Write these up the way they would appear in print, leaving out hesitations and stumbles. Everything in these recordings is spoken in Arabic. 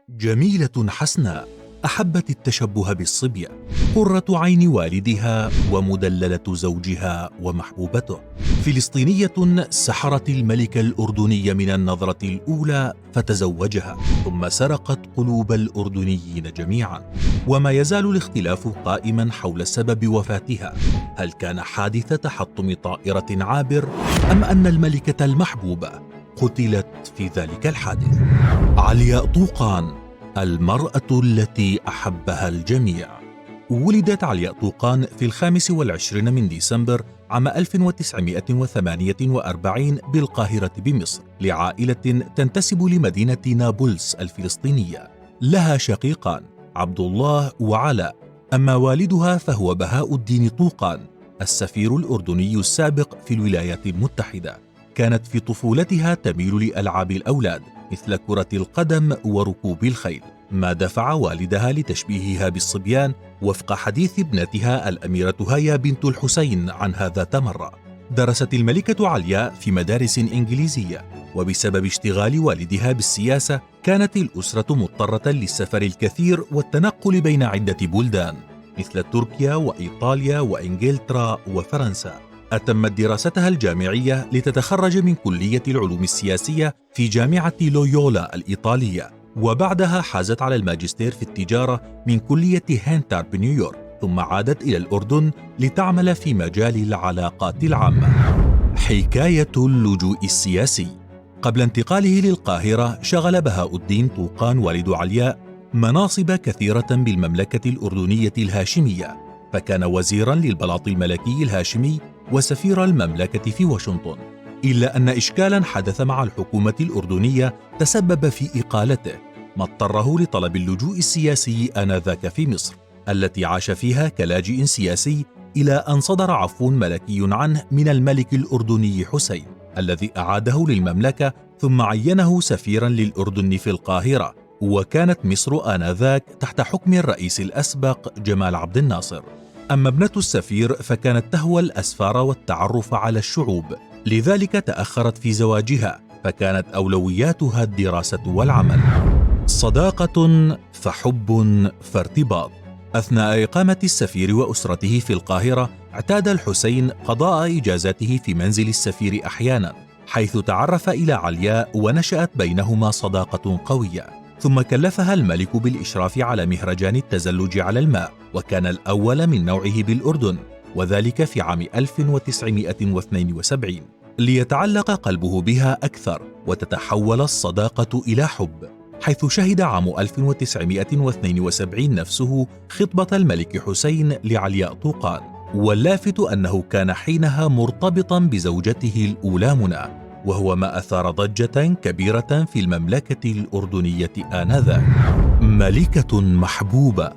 جميلة حسناء أحبت التشبه بالصبية، قرة عين والدها ومدللة زوجها ومحبوبته. فلسطينية سحرت الملك الأردني من النظرة الأولى فتزوجها، ثم سرقت قلوب الأردنيين جميعا. وما يزال الاختلاف قائما حول سبب وفاتها، هل كان حادث تحطم طائرة عابر أم أن الملكة المحبوبة قتلت في ذلك الحادث؟ علياء طوقان، المرأة التي أحبها الجميع. ولدت علياء طوقان في 25 من ديسمبر عام 1948 بالقاهرة بمصر، لعائلة تنتسب لمدينة نابلس الفلسطينية. لها شقيقان عبد الله وعلاء، أما والدها فهو بهاء الدين طوقان، السفير الأردني السابق في الولايات المتحدة. كانت في طفولتها تميل لألعاب الأولاد مثل كرة القدم وركوب الخيل، ما دفع والدها لتشبيهها بالصبيان، وفق حديث ابنتها الأميرة هيا بنت الحسين عن ذات مرة. درست الملكة علياء في مدارس إنجليزية، وبسبب اشتغال والدها بالسياسة كانت الأسرة مضطرة للسفر الكثير والتنقل بين عدة بلدان مثل تركيا وإيطاليا وإنجلترا وفرنسا. أتمت دراستها الجامعية لتتخرج من كلية العلوم السياسية في جامعة لويولا الإيطالية، وبعدها حازت على الماجستير في التجارة من كلية هانتر بنيويورك، ثم عادت إلى الأردن لتعمل في مجال العلاقات العامة. حكاية اللجوء السياسي. قبل انتقاله للقاهرة شغل بهاء الدين طوقان والد علياء مناصب كثيرة بالمملكة الأردنية الهاشمية، فكان وزيرا للبلاط الملكي الهاشمي وسفير المملكة في واشنطن، إلا أن إشكالا حدث مع الحكومة الأردنية تسبب في إقالته، ما اضطره لطلب اللجوء السياسي آنذاك في مصر، التي عاش فيها كلاجئ سياسي، إلى أن صدر عفو ملكي عنه من الملك الأردني حسين، الذي أعاده للمملكة ثم عينه سفيرا للأردن في القاهرة. وكانت مصر آنذاك تحت حكم الرئيس الأسبق جمال عبد الناصر. أما ابنة السفير فكانت تهوى الأسفار والتعرف على الشعوب، لذلك تأخرت في زواجها، فكانت أولوياتها الدراسة والعمل. صداقة فحب فارتباط. أثناء إقامة السفير وأسرته في القاهرة اعتاد الحسين قضاء إجازاته في منزل السفير أحيانا، حيث تعرف إلى علياء ونشأت بينهما صداقة قوية. ثم كلفها الملك بالإشراف على مهرجان التزلج على الماء، وكان الأول من نوعه بالأردن، وذلك في عام 1972، ليتعلق قلبه بها أكثر وتتحول الصداقة إلى حب، حيث شهد عام 1972 نفسه خطبة الملك حسين لعلياء طوقان. واللافت أنه كان حينها مرتبطا بزوجته الأولى منى، وهو ما أثار ضجة كبيرة في المملكة الأردنية آنذاك. ملكة محبوبة.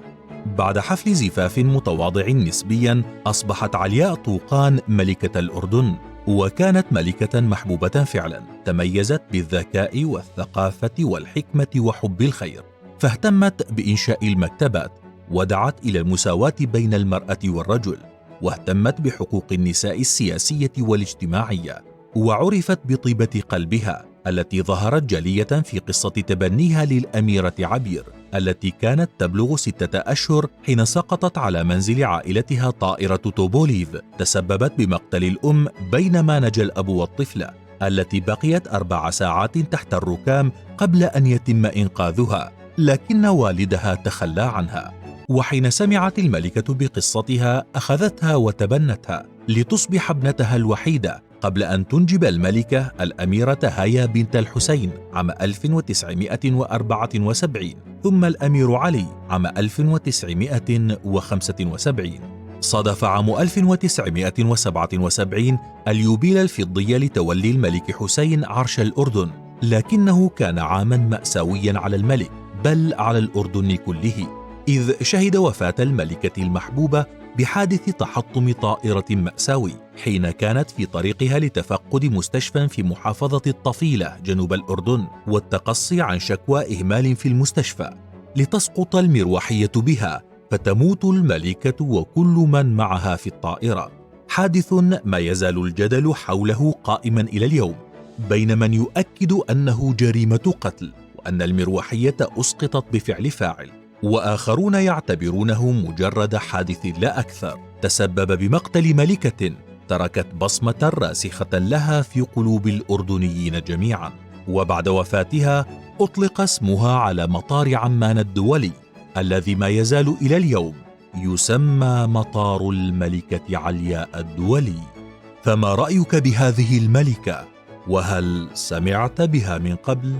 بعد حفل زفاف متواضع نسبيا أصبحت علياء طوقان ملكة الأردن، وكانت ملكة محبوبة فعلا، تميزت بالذكاء والثقافة والحكمة وحب الخير، فاهتمت بإنشاء المكتبات، ودعت إلى المساواة بين المرأة والرجل، واهتمت بحقوق النساء السياسية والاجتماعية، وعرفت بطيبة قلبها التي ظهرت جلية في قصة تبنيها للأميرة عبير، التي كانت تبلغ 6 أشهر حين سقطت على منزل عائلتها طائرة توبوليف تسببت بمقتل الأم، بينما نجا الأب والطفلة، التي بقيت 4 ساعات تحت الركام قبل أن يتم إنقاذها، لكن والدها تخلى عنها. وحين سمعت الملكة بقصتها أخذتها وتبنتها لتصبح ابنتها الوحيدة، قبل أن تنجب الملكة الأميرة هيا بنت الحسين عام 1974، ثم الأمير علي عام 1975. صادف عام 1977 اليوبيل الفضي لتولي الملك حسين عرش الأردن، لكنه كان عاما مأساويا على الملك، بل على الأردن كله، إذ شهد وفاة الملكة المحبوبة بحادث تحطم طائرة مأساوي، حين كانت في طريقها لتفقد مستشفى في محافظة الطفيلة جنوب الأردن، والتقصي عن شكوى إهمال في المستشفى، لتسقط المروحية بها فتموت الملكة وكل من معها في الطائرة. حادث ما يزال الجدل حوله قائما إلى اليوم، بين من يؤكد أنه جريمة قتل، أن المروحية أسقطت بفعل فاعل، وآخرون يعتبرونه مجرد حادث لا أكثر تسبب بمقتل ملكة تركت بصمة راسخة لها في قلوب الأردنيين جميعا. وبعد وفاتها أطلق اسمها على مطار عمان الدولي الذي ما يزال إلى اليوم يسمى مطار الملكة علياء الدولي. فما رأيك بهذه الملكة؟ وهل سمعت بها من قبل؟